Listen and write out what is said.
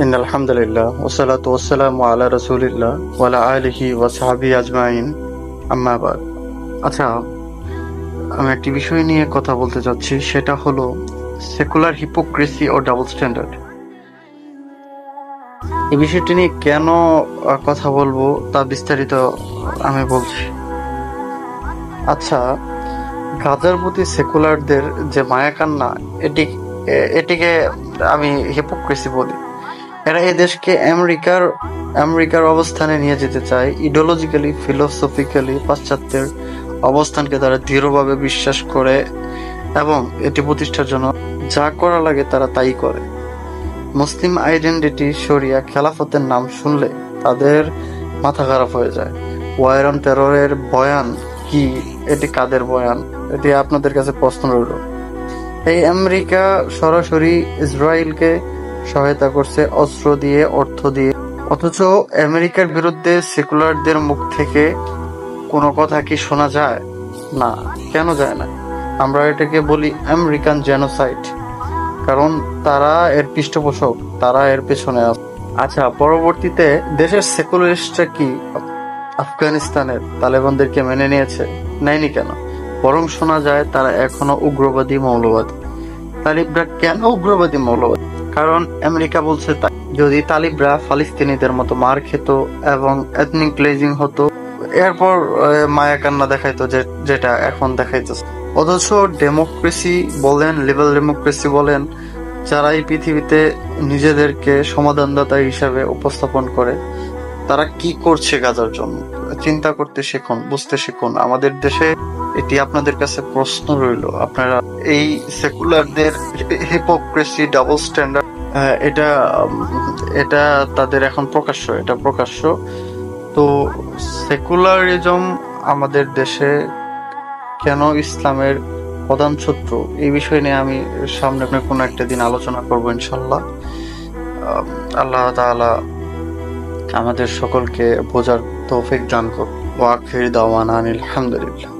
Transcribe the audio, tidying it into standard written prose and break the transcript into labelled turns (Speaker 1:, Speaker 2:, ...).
Speaker 1: ইন্নাল হামদুলিল্লাহ ওয়াসসালাতু ওয়াসসালামু আলা রাসূলিল্লাহ ওয়া আলা আলিহি ওয়া সাহবিহি আজমাইন, আম্মা বাদ। আচ্ছা, আমি একটি বিষয় নিয়ে কথা বলতে চাচ্ছি, সেটা হলো secular hypocrisy O double standard. এই বিষয়টি নিয়ে কেন কথা বলবো তা বিস্তারিত আমি বলছি। আচ্ছা, গাজার প্রতি সেকুলারদের যে মায়া কান্না, এটিকে আমি হিপোক্রেসি বলি। এরা এই দেশকে আমেরিকার অবস্থানে নিয়ে যেতে চায়। ইডিওলজিক্যালি, ফিলোসফিক্যালি পাশ্চাত্যের অবস্থানকে তারা দৃঢ়ভাবে বিশ্বাস করে এবং এটি প্রতিষ্ঠার জন্য যা করা লাগে তারা তাই করে। মুসলিম আইডেন্টিটি, শরিয়া, খেলাফতের নাম শুনলে তাদের মাথা খারাপ হয়ে যায়। ওয়ার অন টেররের বয়ান কি? এটি কাদের বয়ান? এটি আপনাদের কাছে প্রশ্ন রইল। এই আমেরিকা সরাসরি ইসরায়েলকে সহায়তা করছে অস্ত্র দিয়ে, অর্থ দিয়ে, অথচ আমেরিকার বিরুদ্ধে সেকুলারদের মুখ থেকে কোনো কথা কি শোনা যায়? না। কেন যায় না? আমরা এটাকে বলি আমেরিকান জেনোসাইড, কারণ তারা এর পৃষ্ঠপোষক, তারা এর পেছনে আছে। আচ্ছা, পরবর্তীতে দেশের সেকুলারিস্টরা কি আফগানিস্তানের তালেবানদেরকে মেনে নিয়েছে? নেয়নি কেন? বরং শোনা যায় তারা এখনো উগ্রবাদী, মৌলবাদী। তালিবরা কেন উগ্রবাদী, মৌলবাদী? কারণ আমেরিকা বলছে তাই। যদি তালিবরা ফালিস্তিনিদের মতো মার খেত এবং এথনিক ক্লিনজিং হতো, এরপর মায়া কান্না দেখাইতো, যেটা এখন দেখাইতেছে। অথচ ডেমোক্রেসি বলেন, লিবারেল ডেমোক্রেসি বলেন, যারা এই পৃথিবীতে নিজেদেরকে সমাধানদাতা হিসাবে উপস্থাপন করে, তারা কি করছে গাজার জন্য? চিন্তা করতে শিখুন, বুঝতে শিখুন। আমাদের দেশে এটি আপনাদের কাছে প্রশ্ন রইল। আপনারা এই সেকুলারদের হিপোক্রেসি, ডাবল স্ট্যান্ডার্ড, এটা তাদের এখন প্রকাশ্য, এটা প্রকাশ্য। তো সেকুলারিজম আমাদের দেশে কেন ইসলামের প্রধান শত্রু, এই বিষয় নিয়ে আমি সামনে কোনো একটা দিন আলোচনা করবো ইনশাল্লাহ। আল্লাহ তাআলা আমাদের সকলকে বোঝার তৌফিক দান করুন। ওয়া আখির দাওয়ানা আনিল হামদুলিল্লাহ।